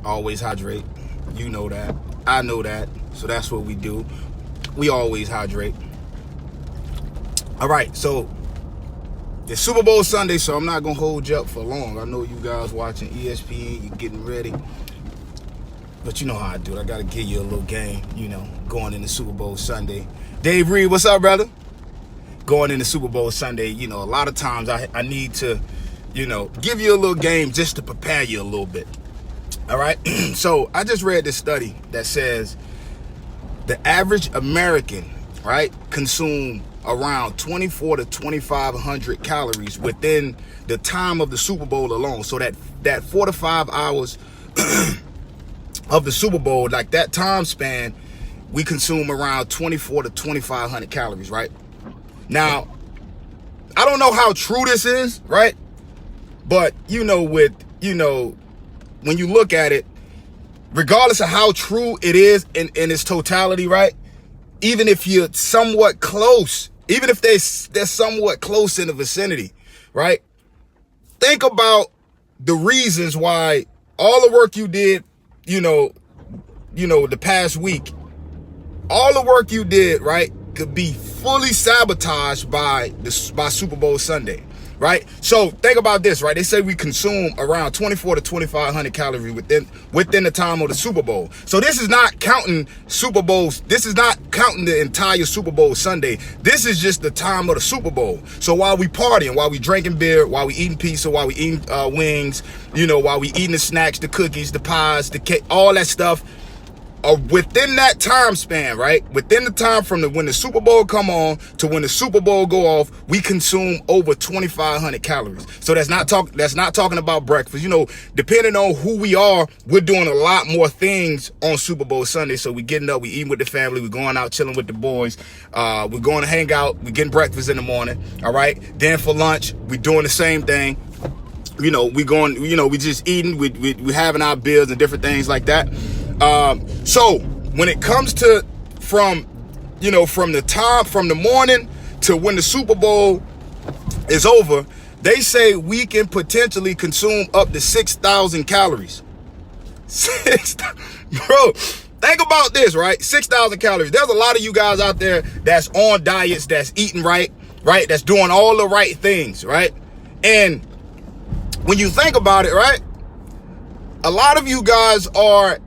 Always hydrate. You know that. I know that. So that's what we do. We always hydrate. All right, so it's Super Bowl Sunday, so I'm not going to hold you up for long. I know you guys watching ESPN, you're getting ready. But you know how I do it. I got to give you a little game, going into Super Bowl Sunday. Dave Reed, what's up, brother? Going into Super Bowl Sunday, a lot of times I need to, give you a little game just to prepare you a little bit. All right? So I just read this study that says the average American, right, consume around 24 to 2,500 calories within the time of the Super Bowl alone. So that 4 to 5 hours of the Super Bowl, like that time span, we consume around 24 to 2,500 calories, right? Now, I don't know how true this is, right? But, when you look at it, regardless of how true it is in its totality, right? Even if you're somewhat close, even if they're somewhat close in the vicinity, right? Think about the reasons why all the work you did, the past week, all the work you did, right, could be fully sabotaged by Super Bowl Sunday, right? So think about this, right? They say we consume around 24 to 2,500 calories within the time of the Super Bowl. So this is not counting Super Bowls. This is not counting the entire Super Bowl Sunday. This is just the time of the Super Bowl. So while we partying, while we drinking beer, while we eating pizza, while we eating wings, while we eating the snacks, the cookies, the pies, the cake, all that stuff, within that time span, right? Within the time from when the Super Bowl come on to when the Super Bowl go off, we consume over 2,500 calories. So that's not talking about breakfast. Depending on who we are, we're doing a lot more things on Super Bowl Sunday. So we getting up, we eating with the family, we going out chilling with the boys, we're going to hang out, we getting breakfast in the morning, all right? Then for lunch, we doing the same thing. We just eating, we having our beers and different things like that. So when it comes to from the morning to when the Super Bowl is over, they say we can potentially consume up to 6,000 calories. Bro, think about this, right? 6,000 calories. There's a lot of you guys out there that's on diets, that's eating right? That's doing all the right things, right? And when you think about it, right? A lot of you guys are,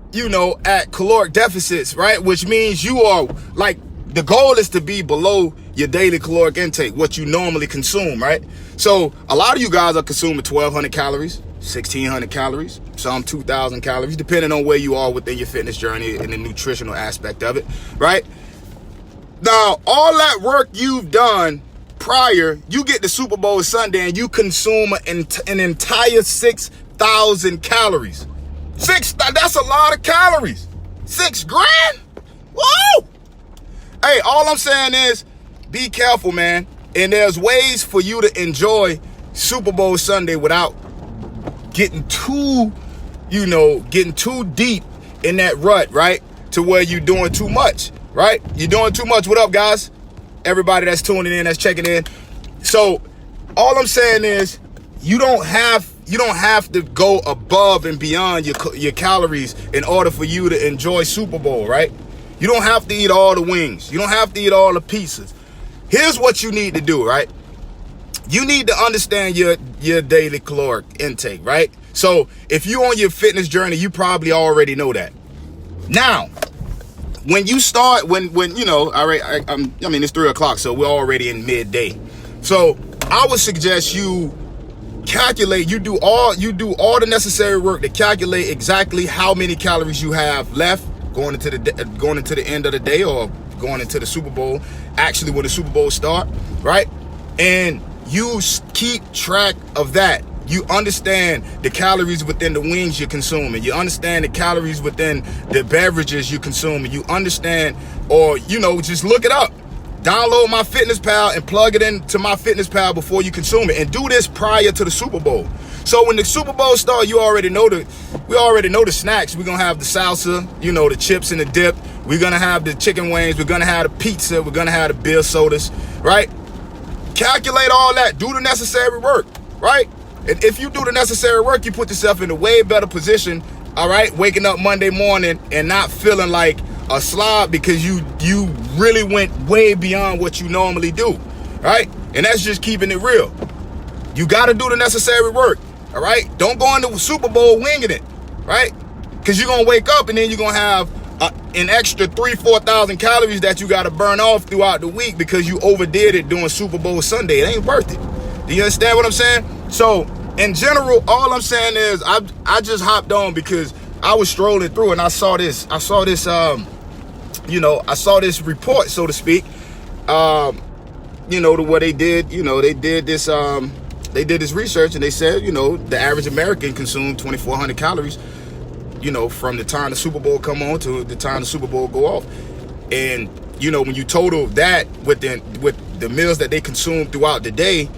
at caloric deficits, right? Which means you are the goal is to be below your daily caloric intake, what you normally consume, right? So a lot of you guys are consuming 1,200 calories, 1,600 calories, some 2,000 calories, depending on where you are within your fitness journey and the nutritional aspect of it, right? Now, all that work you've done prior, you get the Super Bowl Sunday and you consume an entire 6,000 calories. That's a lot of calories. $6,000? Whoa! Hey, all I'm saying is be careful, man. And there's ways for you to enjoy Super Bowl Sunday without getting too deep in that rut, right? To where you're doing too much, right? You're doing too much. What up, guys? Everybody that's tuning in, that's checking in. So all I'm saying is you don't have to go above and beyond your calories in order for you to enjoy Super Bowl, right? You don't have to eat all the wings. You don't have to eat all the pizzas. Here's what you need to do, right? You need to understand your daily caloric intake, right? So if you're on your fitness journey, you probably already know that. Now, when you start, it's 3 o'clock, so we're already in midday. So I would suggest you calculate, you do all the necessary work to calculate exactly how many calories you have left going into the end of the day or going into the Super Bowl, actually when the Super Bowl start, right? And you keep track of that. You understand the calories within the wings you're consuming. You understand the calories within the beverages you're consuming. You understand, or, just look it up. Download MyFitnessPal and plug it into MyFitnessPal before you consume it. And do this prior to the Super Bowl. So when the Super Bowl starts, we already know the snacks. We're going to have the salsa, the chips and the dip. We're going to have the chicken wings. We're going to have the pizza. We're going to have the beer sodas, right? Calculate all that. Do the necessary work, right? If you do the necessary work, you put yourself in a way better position, all right, waking up Monday morning and not feeling like a slob because you really went way beyond what you normally do, right? And that's just keeping it real. You got to do the necessary work, all right? Don't go into the Super Bowl winging it, right? Because you're going to wake up and then you're going to have an extra 3,000-4,000 calories that you got to burn off throughout the week because you overdid it during Super Bowl Sunday. It ain't worth it. Do you understand what I'm saying? So in general, all I'm saying is I just hopped on because I was strolling through and I saw this report, so to speak, to what they did. They did this research and they said, the average American consumed 2,400 calories, from the time the Super Bowl come on to the time the Super Bowl go off. And, when you total that with the meals that they consume throughout the day,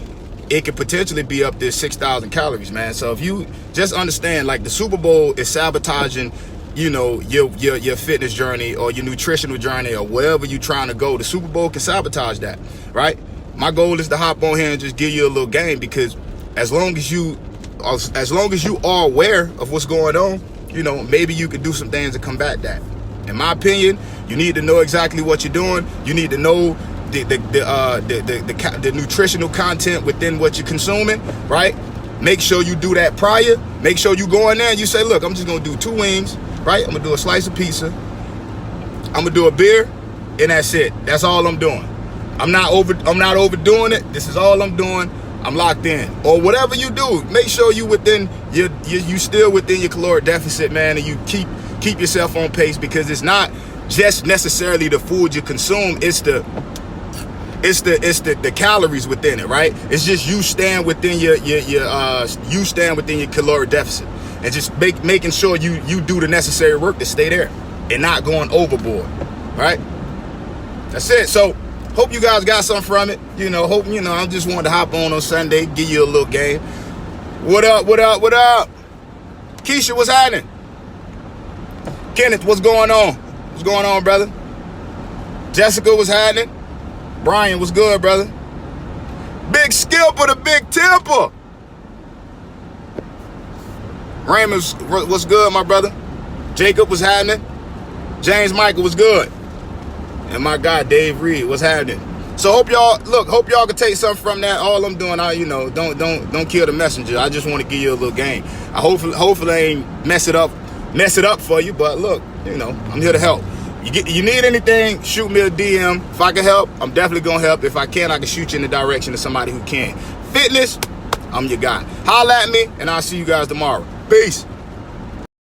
it could potentially be up to 6,000 calories, man. So if you just understand, like, the Super Bowl is sabotaging, your fitness journey or your nutritional journey or wherever you're trying to go. The Super Bowl can sabotage that, right? My goal is to hop on here and just give you a little game, because as long as you are aware of what's going on, maybe you could do some things to combat that. In my opinion, you need to know exactly what you're doing. You need to know the nutritional content within what you're consuming, right? Make sure you do that prior. Make sure you go in there and you say, look, I'm just gonna do 2 wings, right? I'm gonna do a slice of pizza. I'm gonna do a beer, and that's it. That's all I'm doing. I'm not overdoing it. This is all I'm doing. I'm locked in. Or whatever you do, make sure you still within your caloric deficit, man, and you keep yourself on pace, because it's not just necessarily the food you consume, it's the calories within it, right? It's just you stand within your caloric deficit, and just making sure you do the necessary work to stay there and not going overboard, right? That's it. So hope you guys got something from it. I just wanted to hop on Sunday, give you a little game. What up? Keisha, what's happening? Kenneth, what's going on? What's going on, brother? Jessica, what's happening? Brian, what's good, brother? Big skill for the big temper. Raymond, what's good, my brother? Jacob, what's happening? James Michael, what's good? And my guy, Dave Reed, what's happening? So hope y'all can take something from that. All I'm doing, don't kill the messenger. I just want to give you a little game. I hopefully ain't mess it up for you, but look, I'm here to help. You need anything, shoot me a DM. If I can help, I'm definitely gonna help. If I can, I can shoot you in the direction of somebody who can. Fitness, I'm your guy. Holla at me, and I'll see you guys tomorrow. Peace.